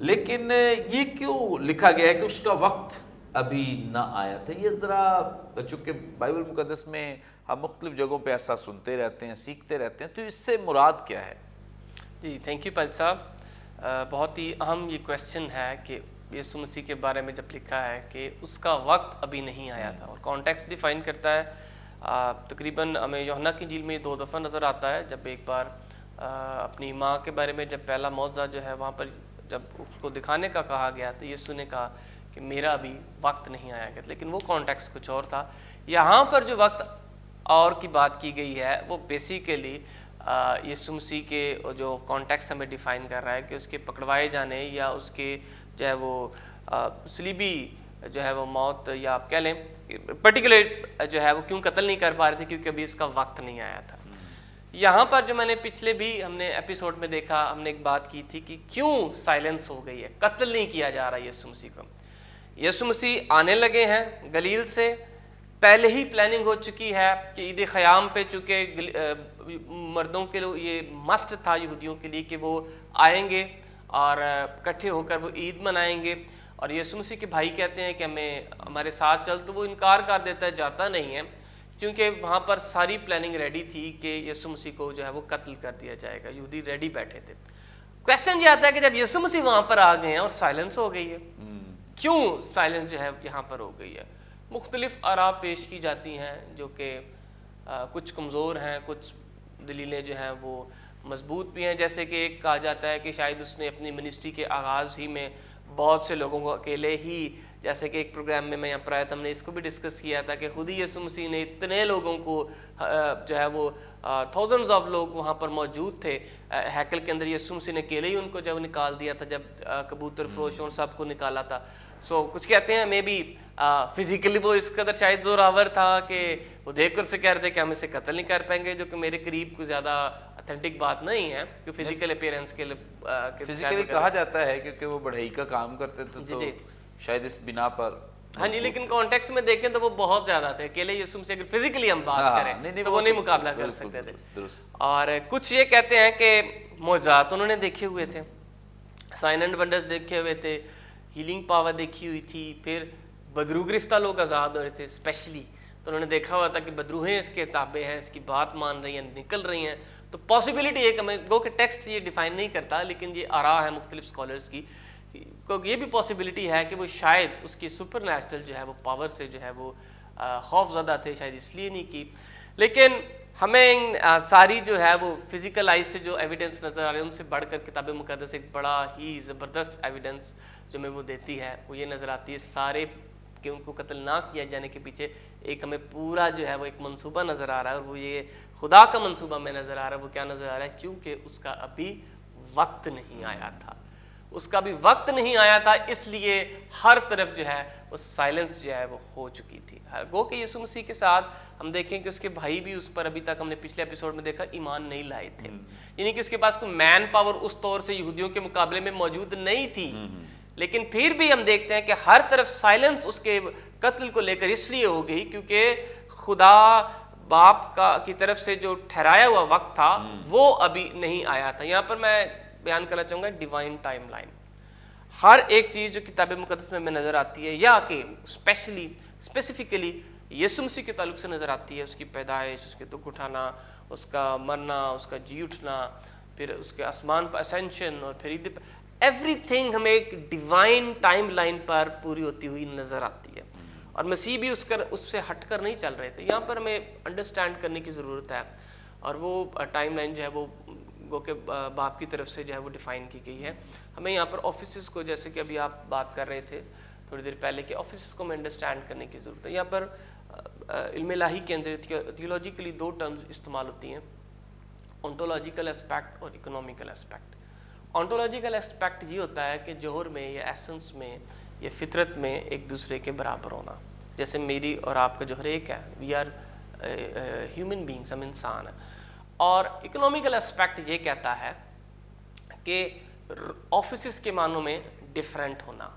لیکن یہ کیوں لکھا گیا ہے کہ اس کا وقت ابھی نہ آیا تھا؟ یہ ذرا، چونکہ بائبل مقدس میں ہم مختلف جگہوں پہ ایسا سنتے رہتے ہیں، سیکھتے رہتے ہیں، تو اس سے مراد کیا ہے؟ جی تھینک یو پادری صاحب. بہت ہی اہم یہ کویسچن ہے کہ یسوع مسیح کے بارے میں جب لکھا ہے کہ اس کا وقت ابھی نہیں آیا تھا، اور کانٹیکسٹ ڈیفائن کرتا ہے. تقریباً ہمیں یوحنا کی انجیل میں 2 دفعہ نظر آتا ہے. جب ایک بار اپنی ماں کے بارے میں جب پہلا معجزہ جو ہے وہاں پر جب اس کو دکھانے کا کہا گیا تو یسوع نے کہا کہ میرا ابھی وقت نہیں آیا گیا، لیکن وہ کانٹیکسٹ کچھ اور تھا. یہاں پر جو وقت اور کی بات کی گئی ہے وہ بیسیکلی یسوع مسیح کے جو کانٹیکسٹ ہمیں ڈیفائن کر رہا ہے کہ اس کے پکڑوائے جانے یا اس کے جو ہے وہ صلیبی جو ہے وہ موت، یا آپ کہہ لیں پرٹیکولر جو ہے وہ کیوں قتل نہیں کر پا رہے تھے، کیونکہ ابھی اس کا وقت نہیں آیا تھا. یہاں پر جو میں نے پچھلے بھی ہم نے ایپیسوڈ میں دیکھا، ہم نے ایک بات کی تھی کہ کیوں سائلنس ہو گئی ہے، قتل نہیں کیا جا رہا یسوع مسیح کو. یسوع مسیح آنے لگے ہیں گلیل سے، پہلے ہی پلاننگ ہو چکی ہے کہ عید خیام پہ، چونکہ مردوں کے لیے یہ مسٹ تھا یہودیوں کے لیے کہ وہ آئیں گے اور اکٹھے ہو کر وہ عید منائیں گے. اور یسوع مسیح کے بھائی کہتے ہیں کہ ہمارے ساتھ چل، تو وہ انکار کر دیتا ہے، جاتا نہیں ہے، کیونکہ وہاں پر ساری پلاننگ ریڈی تھی کہ یسوع مسیح کو جو ہے وہ قتل کر دیا جائے گا. یہودی ریڈی بیٹھے تھے. کویسچن یہ آتا ہے کہ جب یسوع مسیح وہاں پر آ گئے ہیں اور سائلنس ہو گئی ہے، کیوں سائلنس جو ہے یہاں پر ہو گئی ہے؟ مختلف آراء پیش کی جاتی ہیں جو کہ کچھ کمزور ہیں، کچھ دلیلیں جو ہیں وہ مضبوط بھی ہیں. جیسے کہ ایک کہا جاتا ہے کہ شاید اس نے اپنی منسٹری کے آغاز ہی میں بہت سے لوگوں کو اکیلے ہی، جیسے کہ ایک پروگرام میں یہاں پر آیا تھا، ہم نے اس کو بھی ڈسکس کیا تھا کہ خود ہی یسوع مسیح نے اتنے لوگوں کو جو ہے وہ تھاؤزنڈز آف لوگ وہاں پر موجود تھے ہیکل کے اندر، یسوع مسیح نے اکیلے ہی ان کو جب نکال دیا تھا، جب کبوتر فروشوں اور سب کو نکالا تھا. سو کچھ کہتے ہیں مے بی فزیکلی وہ اس قدر شاید زوراور تھا کہ وہ دیکھ کر سے کہہ رہے تھے کہ ہم اسے قتل نہیں کر پائیں گے، جو کہ میرے قریب کوئی زیادہ اتھینٹک بات نہیں ہے کہ فزیکل اپیرنس کے لیے فزیکلی کہا جاتا ہے کیونکہ وہ بڑھئی کا کام کرتے تھے، تو شاید اس بنا پر. ہاں جی، لیکن کانٹیکس میں دیکھیں تو وہ بہت زیادہ تھے. اکیلے یسوع سے اگر فزیکلی ہم بات کریں تو وہ نہیں مقابلہ کر سکتے تھے. اور کچھ یہ کہتے ہیں کہ معجزات انہوں نے دیکھے ہوئے تھے، سائن اینڈ ونڈرز دیکھے ہوئے تھے، ہیلنگ پاور دیکھی ہوئی تھی، پھر بدرو گرفتہ لوگ آزاد ہو رہے تھے اسپیشلی، تو انہوں نے دیکھا ہوا تھا کہ بدروہیں اس کے تابع ہیں، اس کی بات مان رہی ہیں، نکل رہی ہیں. تو پاسبلٹی ایک ہمیں گو کہ ٹیکسٹ یہ ڈیفائن نہیں کرتا، لیکن یہ آراء ہے مختلف اسکالرس کی، یہ بھی پاسبلٹی ہے کہ وہ شاید اس کی سپر نیچرل جو ہے وہ پاور سے جو ہے وہ خوف زدہ تھے، شاید اس لیے نہیں کی. لیکن ہمیں ساری جو ہے وہ فزیکل آئیز سے جو ایویڈنس نظر آ رہے ہیں ان سے بڑھ کر کتاب مقدس ایک بڑا ہی زبردست ایویڈنس جو ہمیں وہ دیتی ہے، وہ یہ نظر آتی ہے سارے کہ ان کو قتل نہ کیا جانے کے پیچھے ایک ہمیں پورا جو ہے وہ ایک منصوبہ نظر آ رہا ہے، اور وہ یہ خدا کا منصوبہ میں نظر آ رہا ہے. وہ کیا نظر آ رہا ہے؟ کیونکہ اس کا ابھی وقت نہیں آیا تھا، اس کا بھی وقت نہیں آیا تھا، اس لیے ہر طرف جو ہے وہ سائلنس جو ہے وہ ہو چکی تھی. گو کہ یسوع مسیح کے ساتھ ہم دیکھیں کہ اس کے بھائی بھی اس پر ابھی تک ہم نے پچھلے ایپیسوڈ میں دیکھا ایمان نہیں لائے تھے، یعنی کہ اس کے پاس کوئی مین پاور اس طور سے یہودیوں کے مقابلے میں موجود نہیں تھی. لیکن پھر بھی ہم دیکھتے ہیں کہ ہر طرف سائلنس اس کے قتل کو لے کر اس لیے ہو گئی کیونکہ خدا باپ کی طرف سے جو ٹھہرایا ہوا وقت تھا وہ ابھی نہیں آیا تھا. یہاں پر میں بیان کرنا چاہوں گا ڈیوائن ٹائم لائن. ہر ایک چیز جو کتاب مقدس میں ہمیں نظر آتی ہے یا کہ اسپیسیفکلی یسوع مسیح کے تعلق سے نظر آتی ہے، اس کی پیدائش، اس کے دکھ اٹھانا، اس کا مرنا، اس کا جی اٹھنا، پھر اس کے آسمان پر اسینشن، اور پھر عید پر، ایوری تھنگ ہمیں ایک ڈیوائن ٹائم لائن پر پوری ہوتی ہوئی نظر آتی ہے. اور مسیح بھی اس سے ہٹ کر نہیں چل رہے تھے. یہاں پر ہمیں انڈرسٹینڈ کرنے کی ضرورت ہے، اور وہ ٹائم لائن جو ہے وہ گو کہ باپ کی طرف سے جو ہے وہ ڈیفائن کی گئی ہے. ہمیں یہاں پر آفیسز کو، جیسے کہ ابھی آپ بات کر رہے تھے تھوڑی دیر پہلے کہ آفیسز کو ہمیں انڈرسٹینڈ کرنے کی ضرورت ہے. یہاں پر علم الہی کے اندر تھیولوجیکلی 2 ٹرمز استعمال ہوتی ہیں، اونٹولوجیکل اسپیکٹ اور اکنومیکل اسپیکٹ. اونٹولوجیکل اسپیکٹ یہ ہوتا ہے کہ جوہر میں یا ایسنس میں یا فطرت میں ایک دوسرے کے برابر ہونا، جیسے میری اور آپ کا جوہر ایک ہے، وی آر ہیومن بینگس، ہم انسان ہیں. اور اکنومیکل اسپیکٹ یہ کہتا ہے کہ آفیسز کے معنوں میں ڈفرینٹ ہونا.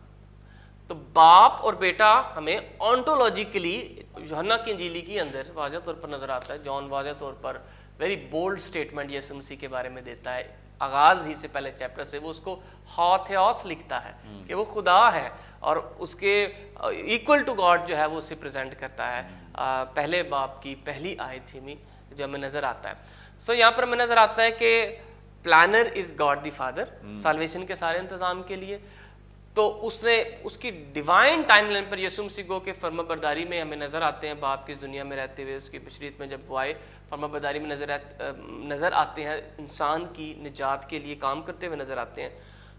تو باپ اور بیٹا ہمیں آنٹولوجیکلی یوحنا کی انجیلی کے اندر واضح طور پر نظر آتا ہے. جان واضح طور پر ویری بولڈ سٹیٹمنٹ یسوع مسیح کے بارے میں دیتا ہے. آغاز ہی سے پہلے چیپٹر سے وہ اس کو ہاتھیوس لکھتا ہے کہ وہ خدا ہے اور اس کے ایکول ٹو گاڈ جو ہے وہ اسے پریزنٹ کرتا ہے. پہلے باب کی پہلی آیت میں جو ہمیں نظر آتا ہے. سو یہاں پر ہمیں نظر آتا ہے کہ planner is God the father salvation کے سارے انتظام کے لیے. تو اس نے اس کی ڈیوائن ٹائم لائن پر یسوع مسیح گو کے فرما برداری میں ہمیں نظر آتے ہیں. باپ کی اس دنیا میں رہتے ہوئے اس کی بشریت میں جب وہ آئے فرما برداری میں نظر آتے ہیں, انسان کی نجات کے لیے کام کرتے ہوئے نظر آتے ہیں.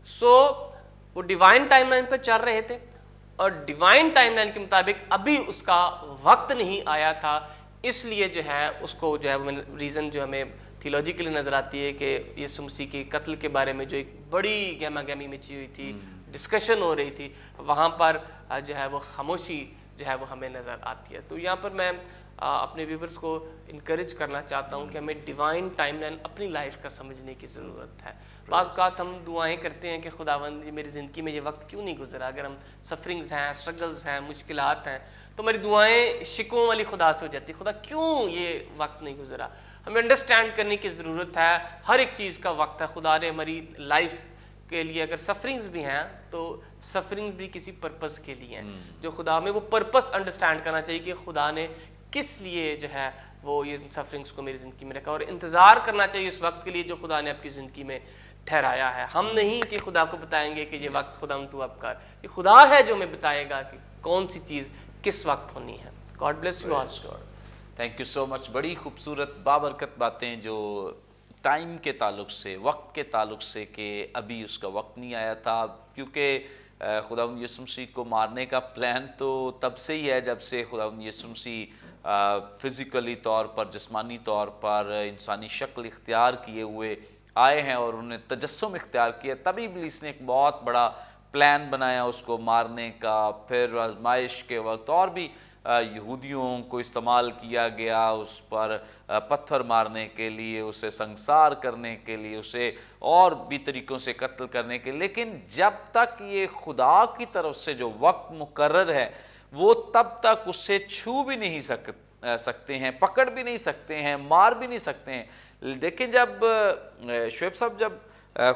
سو وہ ڈیوائن ٹائم لائن پر چل رہے تھے اور ڈیوائن ٹائم لائن کے مطابق ابھی اس کا وقت نہیں آیا تھا. اس لیے جو ہے اس کو جو ہے ریزن جو ہمیں تھیولوجیکلی نظر آتی ہے کہ یسوع مسیح کے قتل کے بارے میں جو ایک بڑی گہما گہمی مچی ہوئی تھی, ڈسکشن ہو رہی تھی, وہاں پر جو ہے وہ خاموشی جو ہے وہ ہمیں نظر آتی ہے. تو یہاں پر میں اپنے ویورز کو انکریج کرنا چاہتا ہوں کہ ہمیں ڈیوائن ٹائم لائن اپنی لائف کا سمجھنے کی ضرورت ہے. بعض اوقات ہم دعائیں کرتے ہیں کہ خداوند میری زندگی میں یہ وقت کیوں نہیں گزرا. اگر ہم سفرنگز ہیں, اسٹرگلز ہیں, مشکلات ہیں, تو ہماری دعائیں شکووں والی خدا سے ہو جاتی. خدا کیوں یہ وقت نہیں گزرا. ہمیں انڈرسٹینڈ کرنے کی ضرورت ہے ہر ایک چیز کا وقت ہے. خدا نے ہماری لائف کے لیے اگر سفرنگز بھی ہیں تو سفرنگ بھی کسی پرپس کے لیے ہیں. جو خدا میں وہ پرپس انڈرسٹینڈ کرنا چاہیے کہ خدا نے کس لیے جو ہے وہ یہ سفرنگز کو میری زندگی میں رکھا, اور انتظار کرنا چاہیے اس وقت کے لیے جو خدا نے آپ کی زندگی میں ٹھہرایا ہے. ہم نہیں کہ خدا کو بتائیں گے کہ یہ وقت خدا تو اب کر, یہ خدا ہے جو ہمیں بتائے گا کہ کون سی چیز کس وقت ہونی ہے. God bless you all. Thank you so much. بڑی خوبصورت بابرکت باتیں جو ٹائم کے تعلق سے, وقت کے تعلق سے, کہ ابھی اس کا وقت نہیں آیا تھا. کیونکہ خداوند یسوع مسیح کو مارنے کا پلان تو تب سے ہی ہے جب سے خداوند یسوع مسیح فزیکلی طور پر, جسمانی طور پر انسانی شکل اختیار کیے ہوئے آئے ہیں اور انہوں نے تجسم اختیار کیا. تبھی ابلیس نے ایک بہت بڑا پلان بنایا اس کو مارنے کا. پھر آزمائش کے وقت اور بھی یہودیوں کو استعمال کیا گیا اس پر پتھر مارنے کے لیے, اسے سنسار کرنے کے لیے, اسے اور بھی طریقوں سے قتل کرنے کے لیے. لیکن جب تک یہ خدا کی طرف سے جو وقت مقرر ہے وہ تب تک اس سے چھو بھی نہیں سکتے ہیں, پکڑ بھی نہیں سکتے ہیں, مار بھی نہیں سکتے ہیں. دیکھیں جب شعیب صاحب جب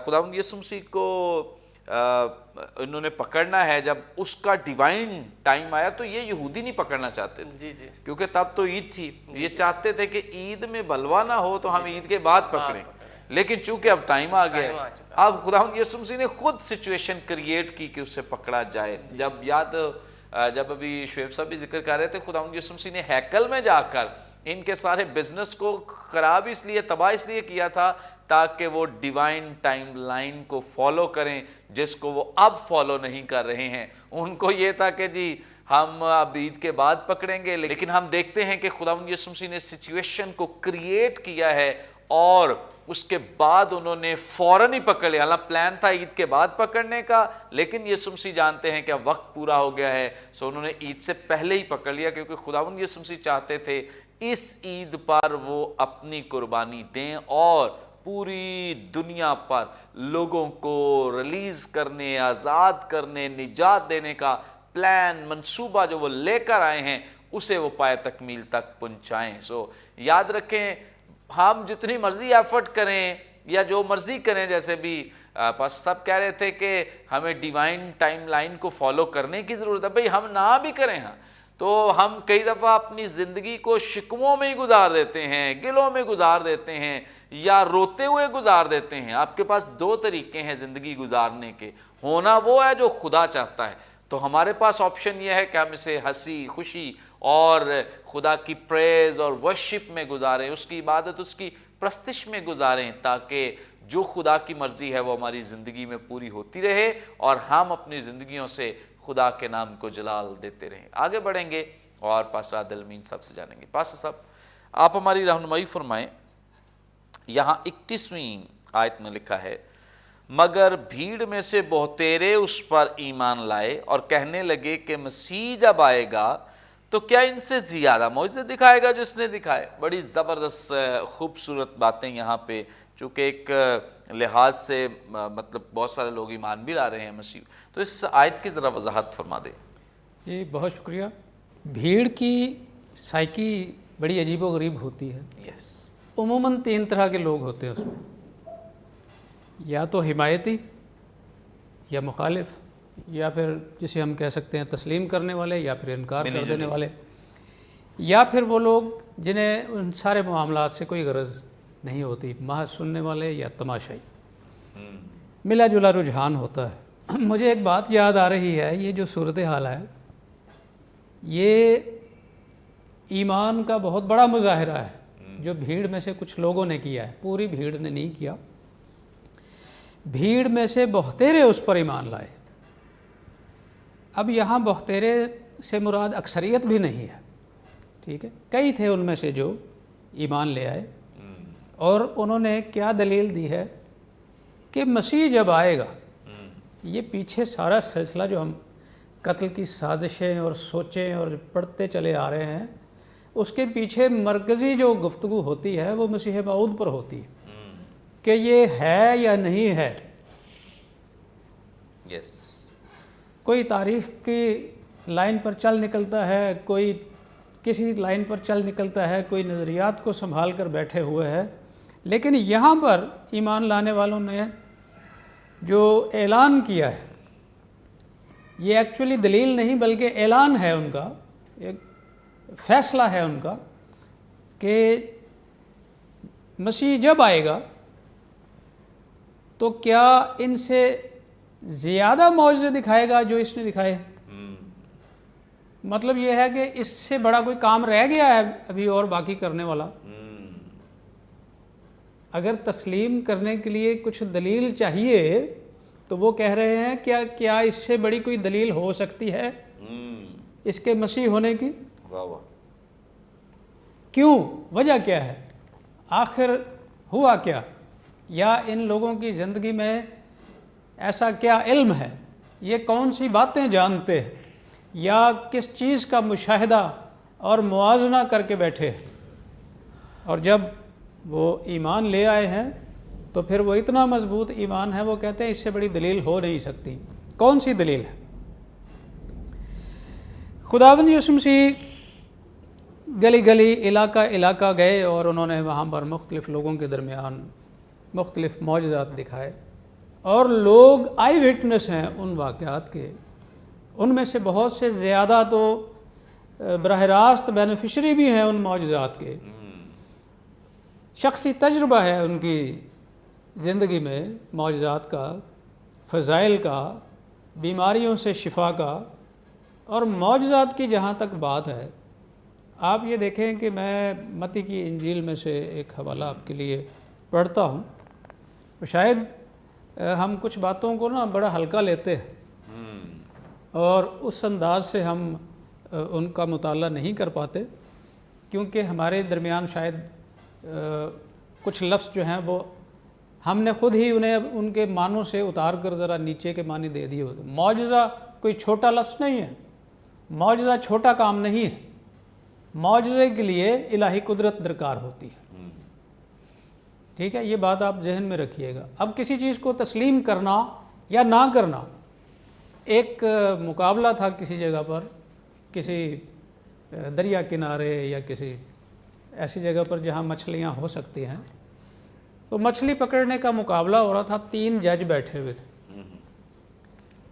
خداوند یسوع مسیح کو انہوں نے پکڑنا ہے, جب اس کا ڈیوائن ٹائم آیا تو یہ یہودی نہیں پکڑنا چاہتے تھے. جی جی, کیونکہ تب تو عید تھی. یہ چاہتے تھے کہ عید میں بلوا نہ ہو تو ہم عید کے بعد پکڑیں. لیکن چونکہ اب ٹائم آ گیا, اب خداوند یسوع مسیح نے خود سچویشن کریٹ کی کہ اسے پکڑا جائے. جب ابھی شعیب صاحب بھی ذکر کر رہے تھے, خداوند یسوع مسیح نے ہیکل میں جا کر ان کے سارے بزنس کو خراب اس لیے, تباہ اس لیے کیا تھا تاکہ وہ ڈیوائن ٹائم لائن کو فالو کریں جس کو وہ اب فالو نہیں کر رہے ہیں. ان کو یہ تھا کہ جی ہم اب عید کے بعد پکڑیں گے, لیکن ہم دیکھتے ہیں کہ خداوند یسوع مسیح نے سچویشن کو کریٹ کیا ہے اور اس کے بعد انہوں نے فوراً ہی پکڑ لیا. حالانکہ پلان تھا عید کے بعد پکڑنے کا, لیکن یسوع مسیح جانتے ہیں کہ اب وقت پورا ہو گیا ہے, سو انہوں نے عید سے پہلے ہی پکڑ لیا. کیونکہ خداوند یسوع مسیح چاہتے تھے اس عید پر وہ اپنی قربانی دیں اور پوری دنیا پر لوگوں کو ریلیز کرنے, آزاد کرنے, نجات دینے کا پلان, منصوبہ جو وہ لے کر آئے ہیں اسے وہ پائے تکمیل تک پہنچائیں. سو یاد رکھیں, ہم جتنی مرضی ایفرٹ کریں یا جو مرضی کریں, جیسے بھی بس سب کہہ رہے تھے کہ ہمیں ڈیوائن ٹائم لائن کو فالو کرنے کی ضرورت ہے. بھئی ہم نہ بھی کریں ہاں تو ہم کئی دفعہ اپنی زندگی کو شکووں میں ہی گزار دیتے ہیں, گلوں میں گزار دیتے ہیں یا روتے ہوئے گزار دیتے ہیں. آپ کے پاس دو طریقے ہیں زندگی گزارنے کے. ہونا وہ ہے جو خدا چاہتا ہے, تو ہمارے پاس آپشن یہ ہے کہ ہم اسے ہنسی خوشی اور خدا کی پریز اور ورشپ میں گزاریں, اس کی عبادت, اس کی پرستش میں گزاریں, تاکہ جو خدا کی مرضی ہے وہ ہماری زندگی میں پوری ہوتی رہے اور ہم اپنی زندگیوں سے خدا کے نام کو جلال دیتے رہیں. آگے بڑھیں گے اور پاسٹر عادل امین صاحب سے جانیں گے. پاسٹر صاحب آپ ہماری رہنمائی فرمائیں. یہاں 21ویں آیت میں لکھا ہے, مگر بھیڑ میں سے بہتیرے اس پر ایمان لائے اور کہنے لگے کہ مسیح جب آئے گا تو کیا ان سے زیادہ معجزے دکھائے گا جو اس نے دکھائے؟ بڑی زبردست خوبصورت باتیں یہاں پہ، چونکہ ایک لحاظ سے مطلب بہت سارے لوگ ایمان بھی لا رہے ہیں مسیح، تو اس آیت کی ذرا وضاحت فرما دیں۔ جی بہت شکریہ۔ بھیڑ کی سائیکی بڑی عجیب و غریب ہوتی ہے۔ یس، عموماً 3 طرح کے لوگ ہوتے ہیں اس میں، یا تو حمایتی، یا مخالف، یا پھر جسے ہم کہہ سکتے ہیں تسلیم کرنے والے، یا پھر انکار کر دینے والے، یا پھر وہ لوگ جنہیں ان سارے معاملات سے کوئی غرض نہیں ہوتی، محض سننے والے یا تماشائی۔ ملا جلا رجحان ہوتا ہے۔ مجھے ایک بات یاد آ رہی ہے، یہ جو صورتحال ہے یہ ایمان کا بہت بڑا مظاہرہ ہے جو بھیڑ میں سے کچھ لوگوں نے کیا ہے، پوری بھیڑ نے نہیں کیا۔ بھیڑ میں سے بہتیرے اس پر ایمان لائے۔ اب یہاں بہتیرے سے مراد اکثریت بھی نہیں ہے، ٹھیک ہے، کئی تھے ان میں سے جو ایمان لے آئے، اور انہوں نے کیا دلیل دی ہے کہ مسیح جب آئے گا، یہ پیچھے سارا سلسلہ جو ہم قتل کی سازشیں اور سوچیں اور پڑھتے چلے آ رہے ہیں، اس کے پیچھے مرکزی جو گفتگو ہوتی ہے وہ مسیح موعود پر ہوتی ہے کہ یہ ہے یا نہیں ہے۔ یس، کوئی تاریخ کی لائن پر چل نکلتا ہے، کوئی کسی لائن پر چل نکلتا ہے، کوئی نظریات کو سنبھال کر بیٹھے ہوئے ہے، لیکن یہاں پر ایمان لانے والوں نے جو اعلان کیا ہے یہ ایکچولی دلیل نہیں بلکہ اعلان ہے ان کا، ایک فیصلہ ہے ان کا کہ مسیح جب آئے گا تو کیا ان سے زیادہ معجزے دکھائے گا جو اس نے دکھائے۔ مطلب یہ ہے کہ اس سے بڑا کوئی کام رہ گیا ہے ابھی اور باقی کرنے والا؟ اگر تسلیم کرنے کے لیے کچھ دلیل چاہیے تو وہ کہہ رہے ہیں کیا اس سے بڑی کوئی دلیل ہو سکتی ہے اس کے مسیح ہونے کی؟ واہ واہ، کیوں؟ وجہ کیا ہے؟ آخر ہوا کیا؟ یا ان لوگوں کی زندگی میں ایسا کیا علم ہے؟ یہ کون سی باتیں جانتے ہیں؟ یا کس چیز کا مشاہدہ اور موازنہ کر کے بیٹھے ہیں؟ اور جب وہ ایمان لے آئے ہیں تو پھر وہ اتنا مضبوط ایمان ہے، وہ کہتے ہیں اس سے بڑی دلیل ہو نہیں سکتی۔ کون سی دلیل ہے؟ خداوند یسوع مسیح گلی گلی علاقہ علاقہ گئے اور انہوں نے وہاں پر مختلف لوگوں کے درمیان مختلف معجزات دکھائے، اور لوگ آئی وٹنس ہیں ان واقعات کے۔ ان میں سے بہت سے زیادہ تو براہ راست بینیفیشری بھی ہیں ان معجزات کے، شخصی تجربہ ہے ان کی زندگی میں معجزات کا، فضائل کا، بیماریوں سے شفا کا۔ اور معجزات کی جہاں تک بات ہے، آپ یہ دیکھیں کہ میں متی کی انجیل میں سے ایک حوالہ آپ کے لیے پڑھتا ہوں۔ شاید ہم کچھ باتوں کو نا بڑا ہلکا لیتے ہیں اور اس انداز سے ہم ان کا مطالعہ نہیں کر پاتے، کیونکہ ہمارے درمیان شاید کچھ لفظ جو ہیں وہ ہم نے خود ہی انہیں ان کے معنوں سے اتار کر ذرا نیچے کے معنی دے دیے ہوتے۔ معجزہ کوئی چھوٹا لفظ نہیں ہے، معجزہ چھوٹا کام نہیں ہے، معجزے کے لیے الہی قدرت درکار ہوتی ہے، ٹھیک ہے، یہ بات آپ ذہن میں رکھیے گا۔ اب کسی چیز کو تسلیم کرنا یا نہ کرنا، ایک مقابلہ تھا کسی جگہ پر، کسی دریا کنارے یا کسی ایسی جگہ پر جہاں مچھلیاں ہو سکتی ہیں، تو مچھلی پکڑنے کا مقابلہ ہو رہا تھا۔ 3 جج بیٹھے ہوئے تھے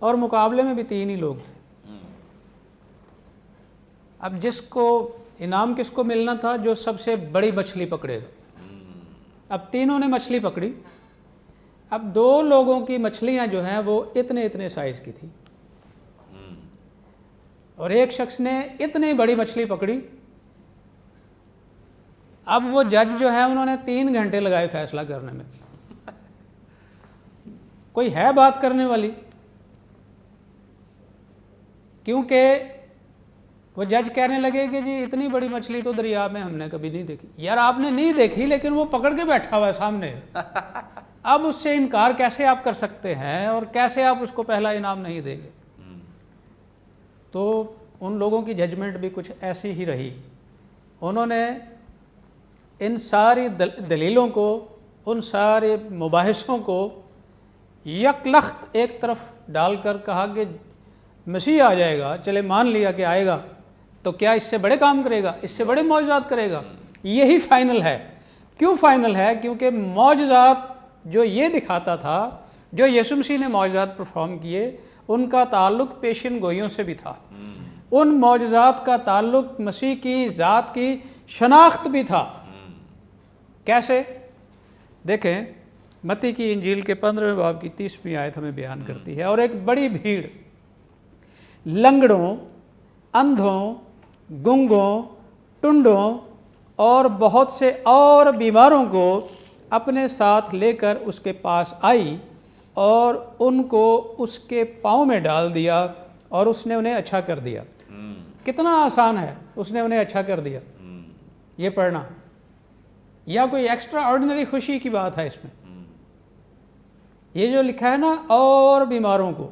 اور مقابلے میں بھی 3 ہی لوگ تھے۔ اب جس کو انعام کس کو ملنا تھا؟ جو سب سے بڑی مچھلی پکڑے گا۔ اب تینوں نے مچھلی پکڑی، اب 2 لوگوں کی مچھلیاں جو ہیں وہ اتنے سائز کی تھی، اور ایک شخص نے اتنی بڑی مچھلی پکڑی۔ اب وہ جج جو ہیں انہوں نے 3 گھنٹے لگائے فیصلہ کرنے میں۔ کوئی ہے بات کرنے والی؟ کیونکہ وہ جج کہنے لگے کہ جی اتنی بڑی مچھلی تو دریا میں ہم نے کبھی نہیں دیکھی۔ یار آپ نے نہیں دیکھی لیکن وہ پکڑ کے بیٹھا ہوا ہے سامنے، اب اس سے انکار کیسے آپ کر سکتے ہیں اور کیسے آپ اس کو پہلا انعام نہیں دیں گے؟ تو ان لوگوں کی ججمنٹ بھی کچھ ایسی ہی رہی. انہوں نے ان ساری دلیلوں کو، ان سارے مباحثوں کو یک لخت ایک طرف ڈال کر کہا کہ مسیح آ جائے گا، چلے مان لیا کہ آئے گا، تو کیا اس سے بڑے کام کرے گا، اس سے بڑے معجزات کرے گا. یہی فائنل ہے. کیوں فائنل ہے؟ کیونکہ معجزات جو یہ دکھاتا تھا، جو یسوع مسیح نے معجزات پرفارم کیے، ان کا تعلق پیشن گوئیوں سے بھی تھا. ان معجزات کا تعلق مسیح کی ذات کی شناخت بھی تھا. کیسے؟ دیکھیں متی کی انجیل کے 15ویں باب کی 30ویں آیت ہمیں بیان کرتی ہے. اور ایک بڑی بھیڑ لنگڑوں، اندھوں، گنگوں، ٹنڈوں اور بہت سے اور بیماروں کو اپنے ساتھ لے کر اس کے پاس آئی اور ان کو اس کے پاؤں میں ڈال دیا اور اس نے انہیں اچھا کر دیا. کتنا آسان ہے، اس نے انہیں اچھا کر دیا. یہ پڑھنا یا کوئی ایکسٹرا آرڈینری خوشی کی بات ہے اس میں. یہ جو لکھا ہے نا، اور بیماروں کو،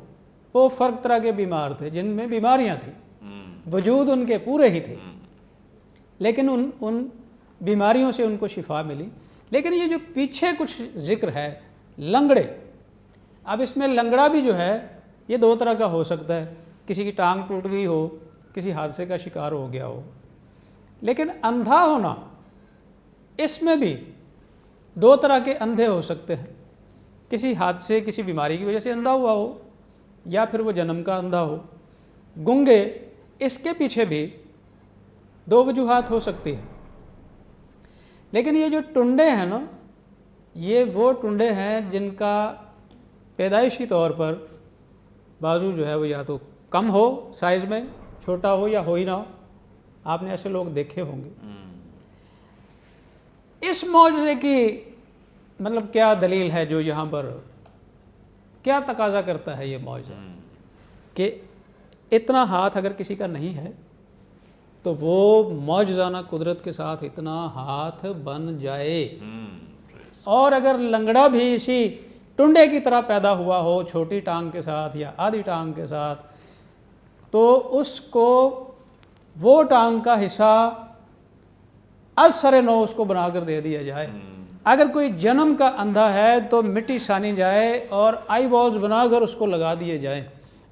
وہ فرق طرح کے بیمار تھے جن میں بیماریاں تھیں، وجود ان کے پورے ہی تھے، لیکن ان بیماریوں سے ان کو شفا ملی. لیکن یہ جو پیچھے کچھ ذکر ہے، لنگڑے، اب اس میں لنگڑا بھی جو ہے یہ دو طرح کا ہو سکتا ہے. کسی کی ٹانگ ٹوٹ گئی ہو، کسی حادثے کا شکار ہو گیا ہو. لیکن اندھا ہونا، اس میں بھی دو طرح کے اندھے ہو سکتے ہیں. کسی حادثے، کسی بیماری کی وجہ سے اندھا ہوا ہو، یا پھر وہ جنم کا اندھا ہو. گنگے، اس کے پیچھے بھی دو وجوہات ہو سکتی ہیں. لیکن یہ جو ٹنڈے ہیں نا، یہ وہ ٹنڈے ہیں جن کا پیدائشی طور پر بازو جو ہے وہ یا تو کم ہو سائز میں، چھوٹا ہو، یا ہو ہی نہ ہو. آپ نے ایسے لوگ دیکھے ہوں گے. اس معجزے کی مطلب کیا دلیل ہے جو یہاں پر کیا تقاضا کرتا ہے یہ معجزہ؟ کہ اتنا ہاتھ اگر کسی کا نہیں ہے تو وہ معجزانہ قدرت کے ساتھ اتنا ہاتھ بن جائے. اور اگر لنگڑا بھی اسی ٹنڈے کی طرح پیدا ہوا ہو، چھوٹی ٹانگ کے ساتھ یا آدھی ٹانگ کے ساتھ، تو اس کو وہ ٹانگ کا حصہ از سر نو اس کو بنا کر دے دیا جائے. اگر کوئی جنم کا اندھا ہے تو مٹی سانی جائے اور آئی بالز بنا کر اس کو لگا دیے جائیں.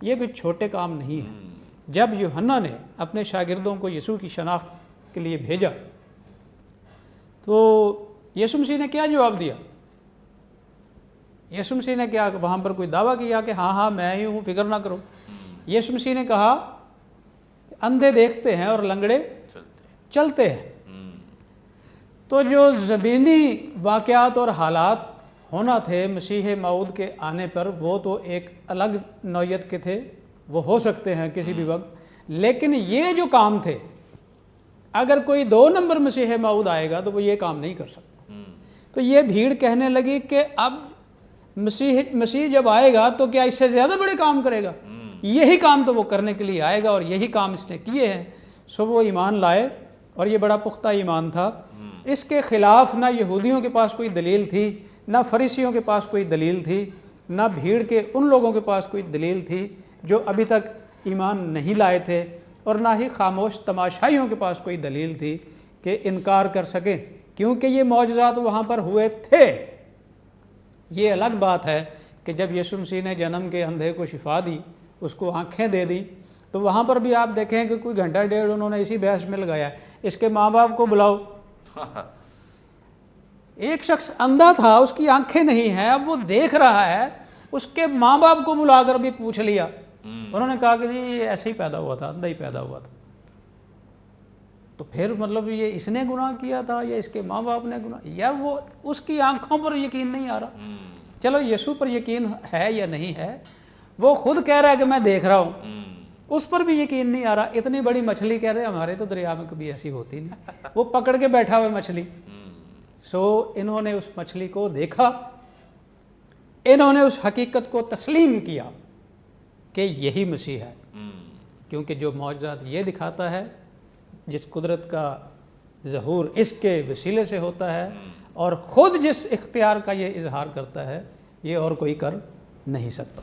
یہ کوئی چھوٹے کام نہیں ہے. جب یوحنا نے اپنے شاگردوں کو یسوع کی شناخت کے لیے بھیجا تو یسوع مسیح نے کیا جواب دیا؟ یسوع مسیح نے کیا وہاں پر کوئی دعویٰ کیا کہ ہاں میں ہی ہوں، فکر نہ کرو؟ یسوع مسیح نے کہا اندھے دیکھتے ہیں اور لنگڑے چلتے ہیں. تو جو زمینی واقعات اور حالات ہونا تھے مسیح موعود کے آنے پر، وہ تو ایک الگ نوعیت کے تھے، وہ ہو سکتے ہیں کسی بھی وقت. لیکن یہ جو کام تھے، اگر کوئی 2 نمبر مسیح موعود آئے گا تو وہ یہ کام نہیں کر سکتا. تو یہ بھیڑ کہنے لگی کہ اب مسیح جب آئے گا تو کیا اس سے زیادہ بڑے کام کرے گا؟ یہی کام تو وہ کرنے کے لیے آئے گا اور یہی کام اس نے کیے ہیں. سو وہ ایمان لائے اور یہ بڑا پختہ ایمان تھا. اس کے خلاف نہ یہودیوں کے پاس کوئی دلیل تھی، نہ فریسیوں کے پاس کوئی دلیل تھی، نہ بھیڑ کے ان لوگوں کے پاس کوئی دلیل تھی جو ابھی تک ایمان نہیں لائے تھے، اور نہ ہی خاموش تماشائیوں کے پاس کوئی دلیل تھی کہ انکار کر سکیں، کیونکہ یہ معجزات وہاں پر ہوئے تھے. یہ الگ بات ہے کہ جب یسوع مسیح نے جنم کے اندھے کو شفا دی، اس کو آنکھیں دے دی، تو وہاں پر بھی آپ دیکھیں کہ کوئی گھنٹہ ڈیڑھ انہوں نے اسی بحث میں لگایا، اس کے ماں باپ کو بلاؤ. ایک شخص اندھا تھا، اس کی آنکھیں نہیں ہیں، اب وہ دیکھ رہا ہے، اس کے ماں باپ کو بلا کر بھی پوچھ لیا. انہوں نے کہا کہ یہ ایسے ہی پیدا ہوا تھا، اندھا ہی پیدا ہوا تھا. تو پھر مطلب یہ اس نے گناہ کیا تھا یا اس کے ماں باپ نے گناہ؟ یا وہ اس کی آنکھوں پر یقین نہیں آ رہا. چلو یسوع پر یقین ہے یا نہیں ہے، وہ خود کہہ رہا ہے کہ میں دیکھ رہا ہوں، اس پر بھی یقین نہیں آ رہا. اتنی بڑی مچھلی کہہ رہے ہمارے تو دریا میں کبھی ایسی ہوتی نہیں، وہ پکڑ کے بیٹھا ہوا مچھلی. سو انہوں نے اس مچھلی کو دیکھا، انہوں نے اس حقیقت کو تسلیم کیا کہ یہی مسیح ہے. کیونکہ جو معجزات یہ دکھاتا ہے، جس قدرت کا ظہور اس کے وسیلے سے ہوتا ہے، اور خود جس اختیار کا یہ اظہار کرتا ہے، یہ اور کوئی کر نہیں سکتا.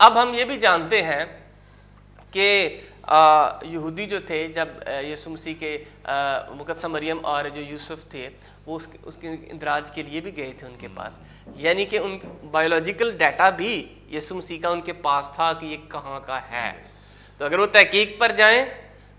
اب ہم یہ بھی جانتے ہیں کہ یہودی جو تھے جب یسوع مسیح کے مقدسہ مریم اور جو یوسف تھے وہ اس کے اندراج کے لیے بھی گئے تھے ان کے پاس، یعنی کہ ان بایولوجیکل ڈیٹا بھی یسوع مسیح کا ان کے پاس تھا کہ یہ کہاں کا ہے. تو اگر وہ تحقیق پر جائیں،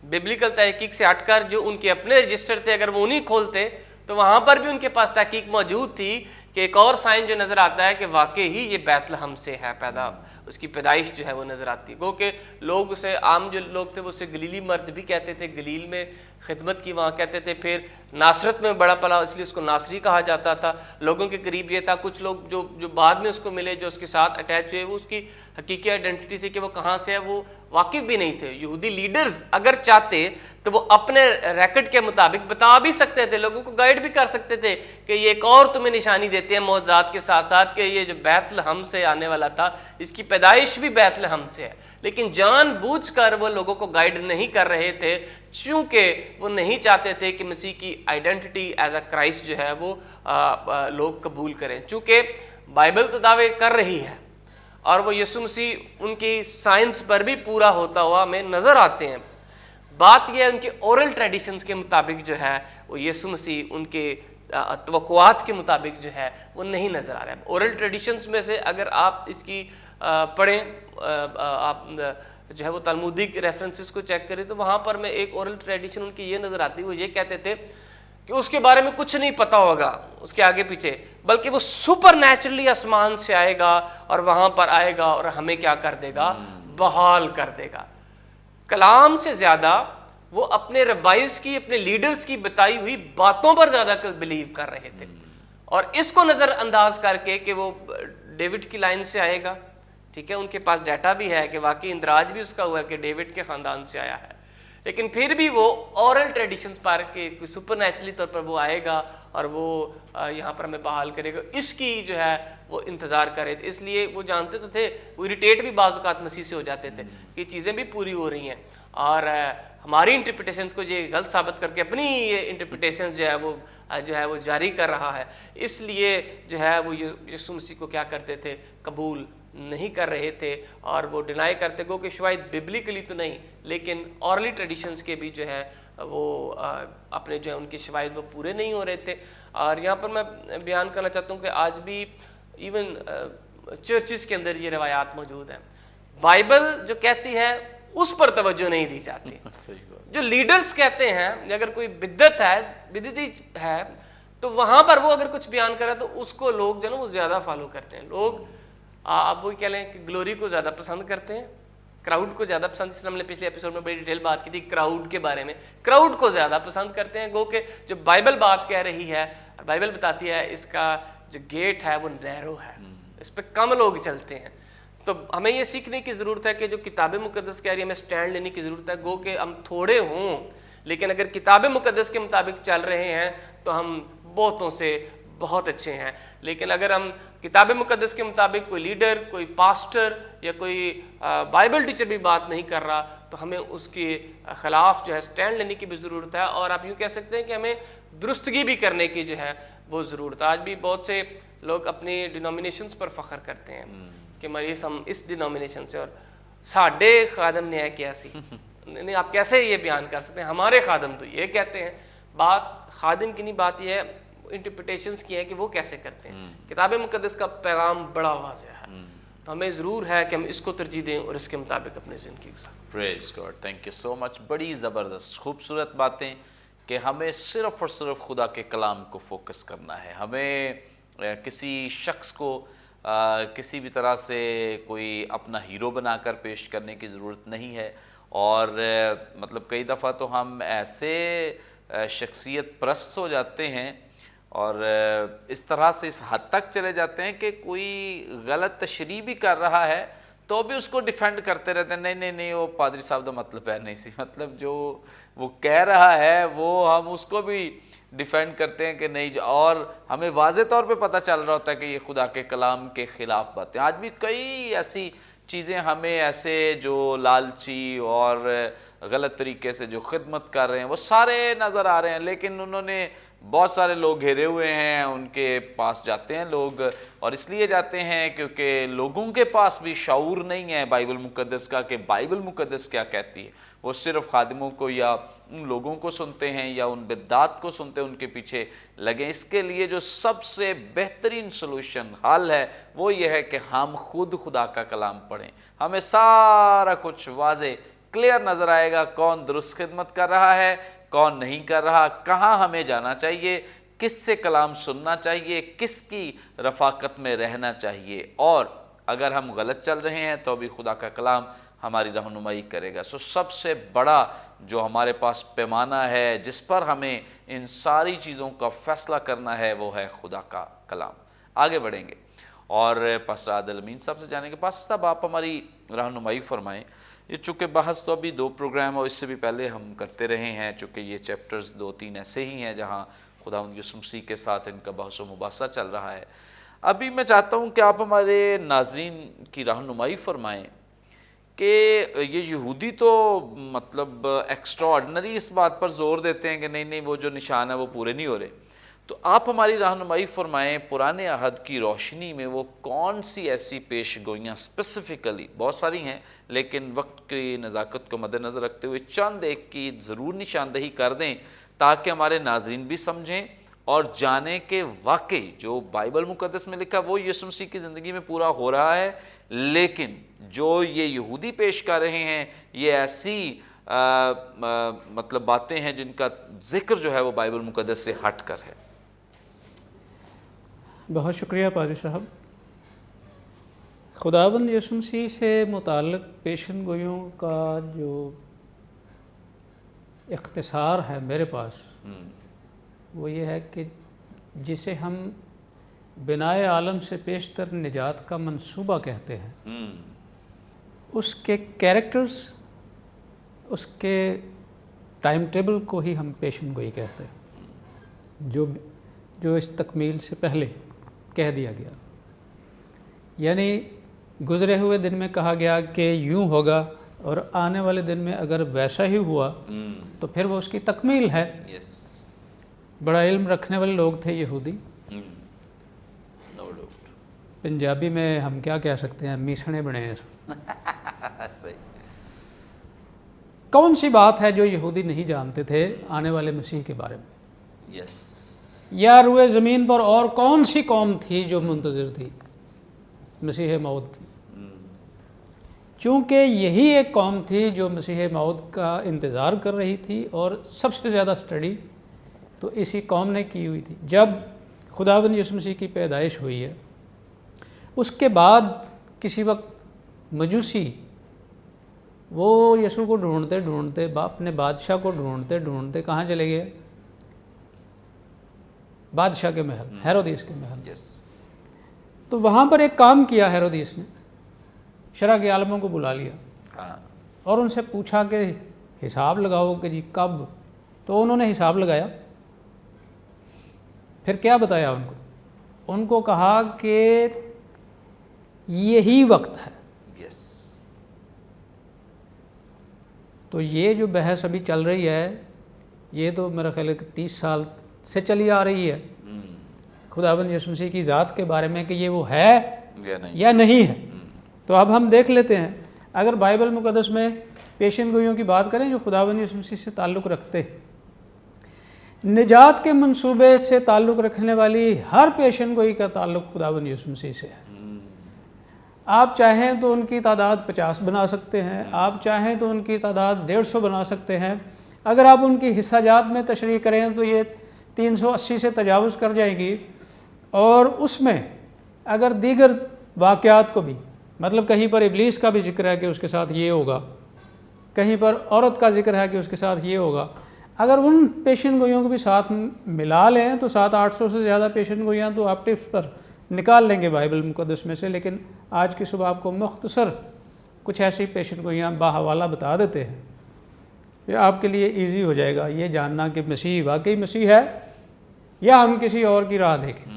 ببلیکل تحقیق سے ہٹ کر جو ان کے اپنے رجسٹر تھے اگر وہ انہیں کھولتے تو وہاں پر بھی ان کے پاس تحقیق موجود تھی کہ ایک اور سائن جو نظر آتا ہے کہ واقعی ہی یہ بیت لحم سے ہے پیدا، اس کی پیدائش جو ہے وہ نظر آتی ہے. گو کہ لوگ اسے عام جو لوگ تھے وہ اسے گلیلی مرد بھی کہتے تھے، گلیل میں خدمت کی وہاں کہتے تھے. پھر ناصرت میں بڑا پلا اس لیے اس کو ناصری کہا جاتا تھا. لوگوں کے قریب یہ تھا. کچھ لوگ جو بعد میں اس کو ملے، جو اس کے ساتھ اٹیچ ہوئے، وہ اس کی حقیقی آئیڈینٹی سے کہ وہ کہاں سے ہے وہ واقف بھی نہیں تھے. یہودی لیڈرز اگر چاہتے تو وہ اپنے ریکڈ کے مطابق بتا بھی سکتے تھے، لوگوں کو گائیڈ بھی کر سکتے تھے کہ یہ ایک اور تمہیں نشانی دیتے ہیں معجزات کے ساتھ ساتھ کہ یہ جو بیت لحم سے آنے والا تھا اس کی پیدائش بھی بیت لحم سے ہے. لیکن جان بوجھ کر وہ لوگوں کو گائیڈ نہیں کر رہے تھے، چونکہ وہ نہیں چاہتے تھے کہ مسیح کی آئیڈینٹی ایز اے کرائسٹ جو ہے وہ لوگ قبول کریں. چونکہ بائبل تو دعوے کر رہی ہے اور وہ یسوع مسیح ان کی سائنس پر بھی پورا ہوتا ہوا ہمیں نظر آتے ہیں. بات یہ ہے ان کے اورل ٹریڈیشنز کے مطابق جو ہے وہ یسوع مسیح ان کے توقعات کے مطابق جو ہے وہ نہیں نظر آ رہا ہے. اورل ٹریڈیشنز میں سے اگر آپ اس کی پڑھیں، آپ جو ہے وہ تلمودی ریفرنسز کو چیک کریں تو وہاں پر میں ایک اورل ٹریڈیشن ان کی یہ نظر آتی ہے. وہ یہ کہتے تھے کہ اس کے بارے میں کچھ نہیں پتا ہوگا اس کے آگے پیچھے، بلکہ وہ سپر نیچرلی آسمان سے آئے گا اور وہاں پر آئے گا اور ہمیں کیا کر دے گا؟ بحال کر دے گا. کلام سے زیادہ وہ اپنے ربائز کی، اپنے لیڈرز کی بتائی ہوئی باتوں پر زیادہ بلیو کر رہے تھے، اور اس کو نظر انداز کر کے کہ وہ ڈیوڈ کی لائن سے آئے گا. ٹھیک ہے، ان کے پاس ڈیٹا بھی ہے کہ واقعی اندراج بھی اس کا ہوا ہے کہ ڈیوڈ کے خاندان سے آیا ہے، لیکن پھر بھی وہ اورل ٹریڈیشنز پر کہ کوئی سپر نیچرلی طور پر وہ آئے گا اور وہ یہاں پر ہمیں بحال کرے گا، اس کی جو ہے وہ انتظار کرے تھے. اس لیے وہ جانتے تو تھے، وہ اریٹیٹ بھی بعض اوقات مسیح سے ہو جاتے تھے کہ چیزیں بھی پوری ہو رہی ہیں اور ہماری انٹرپریٹیشنز کو یہ غلط ثابت کر کے اپنی یہ انٹرپریٹیشنز جو ہے وہ جاری کر رہا ہے. اس لیے جو ہے وہ یسوع مسیح کو کیا کرتے تھے؟ قبول نہیں کر رہے تھے اور وہ ڈینائی کرتے گو کہ شاید ببلیکلی تو نہیں لیکن اورلی ٹریڈیشنز کے بھی جو ہے وہ اپنے جو ہے ان کے شواہد وہ پورے نہیں ہو رہے تھے. اور یہاں پر میں بیان کرنا چاہتا ہوں کہ آج بھی ایون چرچز کے اندر یہ روایات موجود ہیں. بائبل جو کہتی ہے اس پر توجہ نہیں دی جاتی. جو لیڈرز کہتے ہیں اگر کوئی بدعت ہے، بدعتی ہے، تو وہاں پر وہ اگر کچھ بیان کرے تو اس کو لوگ جو ہے نا وہ زیادہ فالو کرتے ہیں. لوگ آپ وہ کہہ لیں کہ گلوری کو زیادہ پسند کرتے ہیں، کراؤڈ کو زیادہ پسند، جس نے ہم نے پچھلے ایپیسوڈ میں بڑی ڈیٹیل بات کی تھی کراؤڈ کے بارے میں، کراؤڈ کو زیادہ پسند کرتے ہیں. گو کہ جو بائبل بات کہہ رہی ہے، بائبل بتاتی ہے اس کا جو گیٹ ہے وہ نیرو ہے، اس پہ کم لوگ چلتے ہیں. تو ہمیں یہ سیکھنے کی ضرورت ہے کہ جو کتاب مقدس کہہ رہی ہے ہمیں سٹینڈ لینے کی ضرورت ہے. گو کہ ہم تھوڑے ہوں لیکن اگر کتاب مقدس کے مطابق چل رہے ہیں تو ہم بہتوں سے بہت اچھے ہیں. لیکن اگر ہم کتاب مقدس کے مطابق کوئی لیڈر، کوئی پاسٹر یا کوئی بائبل ٹیچر بھی بات نہیں کر رہا تو ہمیں اس کے خلاف جو ہے سٹینڈ لینے کی بھی ضرورت ہے. اور آپ یوں کہہ سکتے ہیں کہ ہمیں درستگی بھی کرنے کی جو ہے وہ ضرورت ہے. آج بھی بہت سے لوگ اپنی ڈینومینیشنز پر فخر کرتے ہیں کہ مریض ہم اس ڈینومینیشن سے اور ساڈے خادم نے کیا سی. نہیں، آپ کیسے یہ بیان کر سکتے ہیں؟ ہمارے خادم تو یہ کہتے ہیں. بات خادم کی نہیں، بات یہ ہے انٹرپریٹیشنز کی ہے کہ وہ کیسے کرتے ہیں. کتاب مقدس کا پیغام بڑا واضح ہے، تو ہمیں ضرور ہے کہ ہم اس کو ترجیح دیں اور اس کے مطابق اپنی زندگی گزاریں. پریز God, thank you so much. بڑی زبردست خوبصورت باتیں کہ ہمیں صرف اور صرف خدا کے کلام کو فوکس کرنا ہے. ہمیں کسی شخص کو کسی بھی طرح سے کوئی اپنا ہیرو بنا کر پیش کرنے کی ضرورت نہیں ہے. اور مطلب کئی دفعہ تو ہم ایسے شخصیت پرست ہو جاتے ہیں اور اس طرح سے اس حد تک چلے جاتے ہیں کہ کوئی غلط تشریح بھی کر رہا ہے تو بھی اس کو ڈیفینڈ کرتے رہتے ہیں. نہیں وہ پادری صاحب کا مطلب ہے نہیں سی، مطلب جو وہ کہہ رہا ہے وہ ہم اس کو بھی ڈیفینڈ کرتے ہیں کہ نہیں. اور ہمیں واضح طور پہ پتہ چل رہا ہوتا ہے کہ یہ خدا کے کلام کے خلاف باتیں. آج بھی کئی ایسی چیزیں ہمیں ایسے جو لالچی اور غلط طریقے سے جو خدمت کر رہے ہیں وہ سارے نظر آ رہے ہیں، لیکن انہوں نے بہت سارے لوگ گھیرے ہوئے ہیں، ان کے پاس جاتے ہیں لوگ، اور اس لیے جاتے ہیں کیونکہ لوگوں کے پاس بھی شعور نہیں ہے بائبل مقدس کا کہ بائبل مقدس کیا کہتی ہے۔ وہ صرف خادموں کو یا ان لوگوں کو سنتے ہیں یا ان بدعات کو سنتے ہیں، ان کے پیچھے لگیں۔ اس کے لیے جو سب سے بہترین سلوشن حل ہے وہ یہ ہے کہ ہم خود خدا کا کلام پڑھیں، ہمیں سارا کچھ واضح کلیئر نظر آئے گا، کون درست خدمت کر رہا ہے، کون نہیں کر رہا، کہاں ہمیں جانا چاہیے، کس سے کلام سننا چاہیے، کس کی رفاقت میں رہنا چاہیے، اور اگر ہم غلط چل رہے ہیں تو بھی خدا کا کلام ہماری رہنمائی کرے گا۔ سب سے بڑا جو ہمارے پاس پیمانہ ہے جس پر ہمیں ان ساری چیزوں کا فیصلہ کرنا ہے وہ ہے خدا کا کلام۔ آگے بڑھیں گے اور پاسٹر عادل امین صاحب سے جانیں گے۔ پاسٹر صاحب آپ ہماری رہنمائی فرمائیں۔ یہ چونکہ بحث تو ابھی 2 پروگرام اور اس سے بھی پہلے ہم کرتے رہے ہیں، چونکہ یہ چیپٹرز 2-3 ایسے ہی ہیں جہاں خداوند یسوع مسیح کے ساتھ ان کا بحث و مباحثہ چل رہا ہے۔ ابھی میں چاہتا ہوں کہ آپ ہمارے ناظرین کی رہنمائی فرمائیں کہ یہ یہودی تو مطلب ایکسٹرا آرڈنری اس بات پر زور دیتے ہیں کہ نہیں وہ جو نشان ہے وہ پورے نہیں ہو رہے، تو آپ ہماری رہنمائی فرمائیں پرانے عہد کی روشنی میں وہ کون سی ایسی پیش گوئیاں اسپیسیفکلی، بہت ساری ہیں لیکن وقت کی نزاکت کو مد نظر رکھتے ہوئے چند ایک کی ضرور نشاندہی کر دیں تاکہ ہمارے ناظرین بھی سمجھیں اور جانیں کہ واقعی جو بائبل مقدس میں لکھا وہ یسوع مسیح کی زندگی میں پورا ہو رہا ہے، لیکن جو یہ یہودی پیش کر رہے ہیں یہ ایسی مطلب باتیں ہیں جن کا ذکر جو ہے وہ بائبل مقدس سے ہٹ کر ہے۔ بہت شکریہ پادری صاحب۔ خداوند یسوع مسیح سے متعلق پیشن گوئیوں کا جو اختصار ہے میرے پاس وہ یہ ہے کہ جسے ہم بنائے عالم سے پیشتر نجات کا منصوبہ کہتے ہیں، اس کے کیریکٹرز، اس کے ٹائم ٹیبل کو ہی ہم پیشن گوئی کہتے ہیں، جو اس تکمیل سے پہلے کہہ دیا گیا، یعنی گزرے ہوئے دن میں کہا گیا کہ یوں ہوگا اور آنے والے دن میں اگر ویسا ہی ہوا تو پھر وہ اس کی تکمیل ہے۔ بڑا علم رکھنے والے لوگ تھے یہودی، پنجابی میں ہم کیا کہہ سکتے ہیں، میسنے بنے ہیں۔ کون سی بات ہے جو یہودی نہیں جانتے تھے آنے والے مسیح کے بارے میں؟ یا روئے زمین پر اور کون سی قوم تھی جو منتظر تھی مسیح موعود کی؟ چونکہ یہی ایک قوم تھی جو مسیح موعود کا انتظار کر رہی تھی، اور سب سے زیادہ سٹڈی تو اسی قوم نے کی ہوئی تھی۔ جب خداوند یسوع مسیح کی پیدائش ہوئی ہے، اس کے بعد کسی وقت مجوسی وہ یسوع کو ڈھونڈتے ڈھونڈتے، اپنے بادشاہ کو ڈھونڈتے ڈھونڈتے کہاں چلے گئے؟ بادشاہ کے محل، ہیرودیس کے محل۔ تو وہاں پر ایک کام کیا ہیرودیس نے، شرح کے عالموں کو بلا لیا اور ان سے پوچھا کہ حساب لگاؤ کہ جی کب؟ تو انہوں نے حساب لگایا، پھر کیا بتایا ان کو کہا کہ یہی وقت ہے۔ تو یہ جو بحث ابھی چل رہی ہے یہ تو میرا خیال ہے کہ 30 سال سے چلی آ رہی ہے خداوند یسوع مسیح کی ذات کے بارے میں کہ یہ وہ ہے یا نہیں ہے۔ تو اب ہم دیکھ لیتے ہیں، اگر بائبل مقدس میں پیشن گوئیوں کی بات کریں جو خداوند یسوع مسیح سے تعلق رکھتے، نجات کے منصوبے سے تعلق رکھنے والی ہر پیشن گوئی کا تعلق خداوند یسوع مسیح سے ہے۔ آپ چاہیں تو ان کی تعداد 50 بنا سکتے ہیں، آپ چاہیں تو ان کی تعداد 150 بنا سکتے ہیں، اگر آپ ان کی حصہ جات میں تشریح کریں تو یہ 380 سے تجاوز کر جائے گی، اور اس میں اگر دیگر واقعات کو بھی، مطلب کہیں پر ابلیس کا بھی ذکر ہے کہ اس کے ساتھ یہ ہوگا، کہیں پر عورت کا ذکر ہے کہ اس کے ساتھ یہ ہوگا، اگر ان پیشن گوئیوں کو بھی ساتھ ملا لیں تو 700-800 سے زیادہ پیشن گوئیاں تو آپ ٹپس پر نکال لیں گے بائبل مقدس میں سے۔ لیکن آج کی صبح آپ کو مختصر کچھ ایسی پیشن گوئیاں باحوالہ بتا دیتے ہیں، یہ آپ کے لیے ایزی ہو جائے گا یہ جاننا کہ مسیح واقعی مسیح ہے یا ہم کسی اور کی راہ دیکھیں۔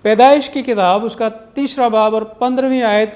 پیدائش کی کتاب اس کا 3 باب اور 15ویں آیت